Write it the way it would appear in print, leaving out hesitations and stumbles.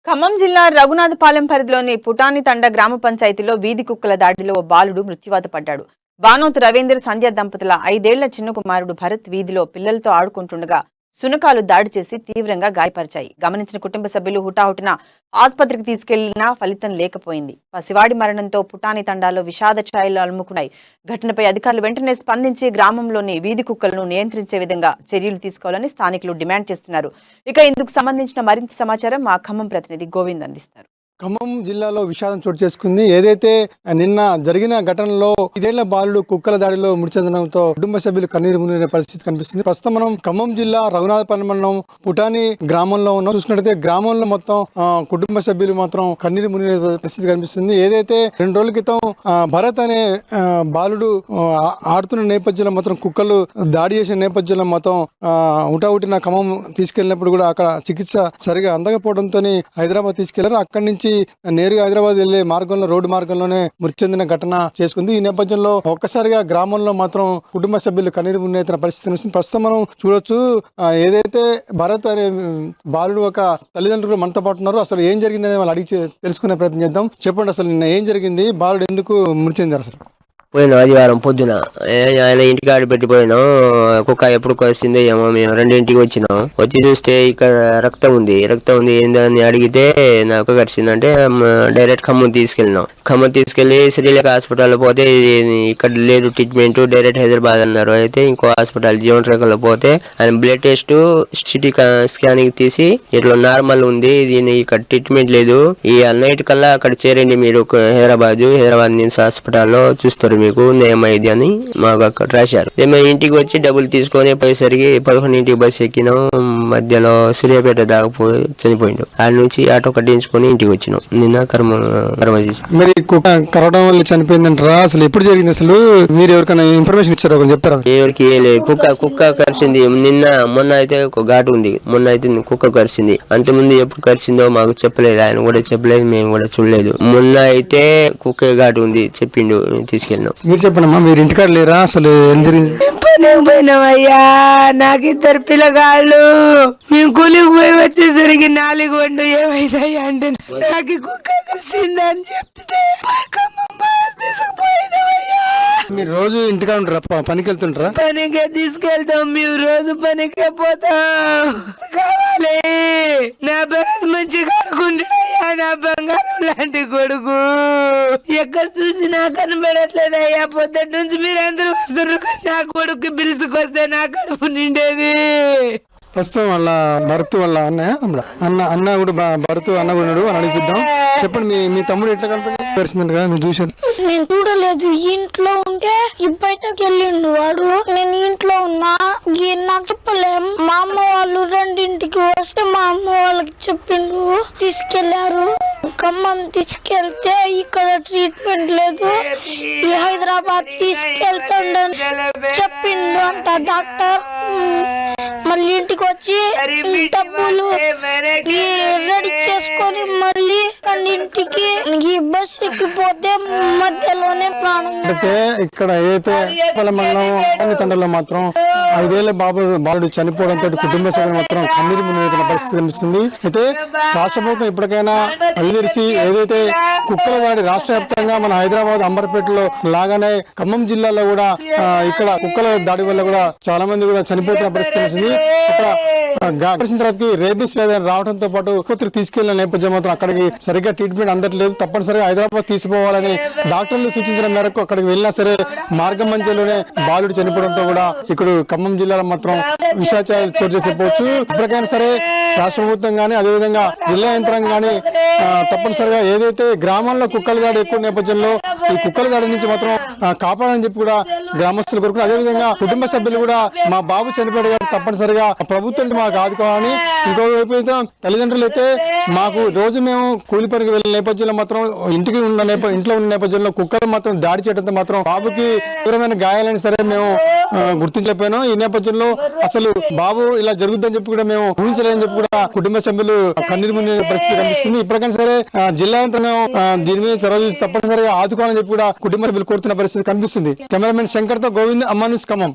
ఖమ్మం జిల్లా రఘునాథపాలెం పరిధిలోని పుటాని తండ గ్రామ పంచాయతీలో వీధి కుక్కల దాడిలో ఓ బాలుడు మృత్యువాత పడ్డాడు. బానోతు రవీంద్ర సంధ్య దంపతుల 5 ఏళ్ల చిన్న కుమారుడు భరత్ వీధిలో పిల్లలతో ఆడుకుంటుండగా సునకాలు దాడి చేసి తీవ్రంగా గాయపరిచాయి. గమనించిన కుటుంబ సభ్యులు హుటాహుటిన ఆసుపత్రికి తీసుకెళ్లినా ఫలితం లేకపోయింది. పసివాడి మరణంతో పుటాని తండాలో విషాద ఛాయలు అలుముకున్నాయి. ఘటనపై అధికారులు వెంటనే స్పందించి గ్రామంలోని వీధి కుక్కలను నియంత్రించే విధంగా చర్యలు తీసుకోవాలని స్థానికులు డిమాండ్ చేస్తున్నారు. ఇక ఇందుకు సంబంధించిన మరింత సమాచారం మా ఖమ్మం ప్రతినిధి గోవింద్ అందిస్తారు. ఖమ్మం జిల్లాలో విషాదం చోటు చేసుకుంది. ఏదైతే నిన్న జరిగిన ఘటనలో 5 ఏళ్ల బాలుడు కుక్కల దాడిలో మృతి చెందడంతో కుటుంబ సభ్యులు కన్నీరు మునిగిన పరిస్థితి కనిపిస్తుంది. ప్రస్తుతం మనం ఖమ్మం జిల్లా రఘునాథపాలెం మండలం పుటాని గ్రామంలో ఉన్నాం. చూసినట్టయితే గ్రామంలో మొత్తం కుటుంబ సభ్యులు మాత్రం కన్నీరు మునిగిన పరిస్థితి కనిపిస్తుంది. ఏదైతే 2 రోజుల క్రితం భరత్ అనే బాలుడు ఆడుతున్న నేపథ్యంలో మాత్రం కుక్కలు దాడి చేసిన నేపథ్యంలో మొత్తం ఉటావుటిన ఖమ్మం తీసుకెళ్లినప్పుడు కూడా అక్కడ చికిత్స సరిగా అందకపోవడంతో హైదరాబాద్ తీసుకెళ్లారు. అక్కడి నుంచి నేరుగా హైదరాబాద్ వెళ్లే మార్గంలో రోడ్డు మార్గంలోనే మృతి చెందిన ఘటన చేసుకుంది. ఈ నేపథ్యంలో ఒక్కసారిగా గ్రామంలో మాత్రం కుటుంబ సభ్యులు కన్నీరు మునిగిన పరిస్థితి ప్రస్తుతం మనం చూడొచ్చు. ఏదైతే భరత్ అనే బాలుడు ఒక తల్లిదండ్రులు మనతో పాటు ఉన్నారు. అసలు ఏం జరిగిందని వాళ్ళు అడిగి తెలుసుకునే ప్రయత్నం చేద్దాం. చెప్పండి, అసలు నిన్న ఏం జరిగింది? బాలుడు ఎందుకు మృతి చెందారు? అసలు పోయినాం ఆదివారం పొద్దున ఆయన ఇంటికి ఆడి పెట్టిపోయినాం. కుక్క ఎప్పుడు కలిసిందో ఏమో. మేము 2 వచ్చినాం. వచ్చి చూస్తే ఇక్కడ రక్తం ఉంది ఏందని అడిగితే నాకు కలిసిందంటే డైరెక్ట్ ఖమ్మం తీసుకెళ్ళినాం. ఖమ్మం తీసుకెళ్లి శ్రీలేఖ హాస్పిటల్లో పోతే ఇక్కడ లేదు ట్రీట్మెంట్, డైరెక్ట్ హైదరాబాద్ అన్నారు. అయితే ఇంకో హాస్పిటల్ జీవన్ రేఖలో పోతే ఆయన బ్లడ్ టెస్ట్ సిటీ స్కానింగ్ తీసి ఇట్లా నార్మల్ ఉంది, దీని ఇక్కడ ట్రీట్మెంట్ లేదు, ఈ నైట్ కల్లా అక్కడ చేరండి మీరు హైదరాబాద్ నిమ్స్ హాస్పిటల్లో చూస్తారు మీకు ఏమైంది అని మాకు అక్కడ రాశారు. మేము ఇంటికి వచ్చి డబ్బులు తీసుకొని పోయేసరికి 11 బస్సు ఎక్కినాం. మధ్యలో సూర్యాపేట దాకా చనిపోయిండు. ఆడ నుంచి ఆటో కట్టించుకొని ఇంటికి వచ్చినాం. నిన్న కర్మ మరి కరవడం వల్ల చనిపోయిందంటారా? అసలు ఎప్పుడు జరిగింది? అసలు మీరు ఎవరికైనా ఇన్ఫర్మేషన్ ఇచ్చారా? చెప్పారా? ఎవరికి లేదు. కుక్క కరిచింది. మొన్న అయితే ఒక ఘాటు ఉంది. మొన్న అయితే కుక్క కరిచింది. అంతకుముందు ఎప్పుడు కరిచిందో మాకు చెప్పలేదు. ఆయన కూడా చెప్పలేదు, మేము కూడా చూడలేదు. మొన్న అయితే కుక్క ఘాటు ఉంది చెప్పిండు, తీసుకెళ్ళినాం. మీరు చెప్పండమ్మా, మీరు ఇంటికాడ లేరా? అసలు ఏం జరిగింది? పోయినామయ్యా, నాకు 2 పిల్లగాళ్ళు. మేము కూలికి పోయి వచ్చేసరికి 4 గంటలు ఏమైందయ్యా అంటే నాకు కుక్క కలిసిందని చెప్తే తీసుకుపోయినామయ్యా. మీరు రోజు ఇంటికాడ ఉంటారా? పనికి వెళ్తుంటారా? పనికే తీసుకెళ్తాం, మేము రోజు పనికే పోతాం. కావాలి నా భరత్ మంచి కడుకుంటున్నాయ్యా, నా బంగారం లాంటి కొడుకు. ఎక్కడ చూసినా కనబడట్లేదయ్యా. పొద్దున్న నుంచి మీరు అందరూ వస్తున్నారు, నా కొడుకు పిలుచుకొస్తే నా కడుపు నిండేది. ప్రస్తుతం వాళ్ళ భరత్ వాళ్ళ అన్న కూడా భరత్ అన్న కూడా ఉన్నాడు అని అడిగిద్దాం. చెప్పండి, మీ తమ్ముడు ఎట్లా కనిపించింది కదా మీరు చూసారు? నేను చూడలేదు. ఇంట్లో ఉంటే బయటకు వెళ్ళిండు వాడు. నేను ఇంట్లో ఉన్నా, నాకు చెప్పలేం. మా అమ్మ వాళ్ళు 2ంటికి వస్తే మా అమ్మ వాళ్ళకి చెప్పిండు, తీసుకెళ్లారు. ఖమ్మం తీసుకెళ్తే ఇక్కడ ట్రీట్మెంట్ లేదు, ఈ హైదరాబాద్ తీసుకెళ్తాడని చెప్పిండు అంట డాక్టర్. మళ్ళీ ఇంటికి వచ్చి డబ్బులు రెడీ చేసుకొని మళ్ళీ ఇంటికి ఈ బస్ ఎక్కిపోతే మధ్యలోనే ప్రాణం. అయితే ఇక్కడ ఏదైతే మండలం తండలో మాత్రం 5 ఏళ్ల బాలుడు చనిపోవడంతో కుటుంబ సభ్యులు మాత్రం కన్నీరు మునిగిన పరిస్థితి కనిపిస్తుంది. అయితే రాష్ట్ర ప్రభుత్వం ఇప్పటికైనా తెలిసి ఏదైతే కుక్కల దాడి రాష్ట్ర వ్యాప్తంగా మన హైదరాబాద్ అంబర్పేటలో లాగానే ఖమ్మం జిల్లాలో కూడా ఇక్కడ కుక్కల దాడి వల్ల కూడా చాలా మంది కూడా చనిపోతున్న పరిస్థితి కనిపిస్తుంది. ఇక్కడ తర్వాత రేబీస్ వ్యాధి రావడంతో పాటు ఆసుపత్రికి తీసుకెళ్లిన నేపథ్యం మాత్రం అక్కడికి సరిగ్గా ట్రీట్మెంట్ అందట్లేదు. తప్పనిసరిగా హైదరాబాద్ తీసిపోవాలని డాక్టర్లు సూచించిన మేరకు అక్కడికి వెళ్ళినా సరే మార్గం మధ్యలోనే బాలుడు చనిపోవడంతో కూడా ఇక్కడ ఖమ్మం జిల్లాలో మాత్రం విషాచారాలు చోటు చేసి చెప్పవచ్చు. ఇప్పటికైనా సరే రాష్ట్ర ప్రభుత్వం కానీ అదేవిధంగా జిల్లా యంత్రాంగం కానీ తప్పనిసరిగా ఏదైతే గ్రామాల్లో కుక్కల దాడి ఎక్కువ నేపథ్యంలో ఈ కుక్కల దాడి నుంచి మాత్రం కాపాడని చెప్పి కూడా గ్రామస్తులు కోరుకున్నారు. అదేవిధంగా కుటుంబ సభ్యులు కూడా మా బాబు చనిపోయాడు కాబట్టి తప్పనిసరిగా ప్రభుత్వం మాకు ఆదుకోవాలని, ఇంకోవైపు అయితే తల్లిదండ్రులు అయితే మాకు రోజు మేము కూలి పనికి వెళ్ళిన నేపథ్యంలో మాత్రం ఇంట్లో ఉన్న నేపథ్యంలో కుక్కలు మాత్రం దాడి చేయడంతో మాత్రం బాబుకి తీవ్రమైన గాయాలని సరే మేము గుర్తించలేకపోయాను. ఈ నేపథ్యంలో అసలు బాబు ఇలా జరుగుతుందని చెప్పి కూడా మేము ఊహించలేదని చెప్పి కూడా కుటుంబ సభ్యులు కన్నీరు మునిగిన పరిస్థితి కనిపిస్తుంది. ఇప్పటికైనా సరే జిల్లా యంత్రాంగం దీని మీద చొరవ చూసి తప్పనిసరిగా ఆదుకోవాలని చెప్పి కూడా కుటుంబ సభ్యులు కోరుతున్న పరిస్థితి కనిపిస్తుంది. కెమెరామెన్ శంకర్ తో గోవింద్, అమ్మా న్యూస్, ఖమ్మం.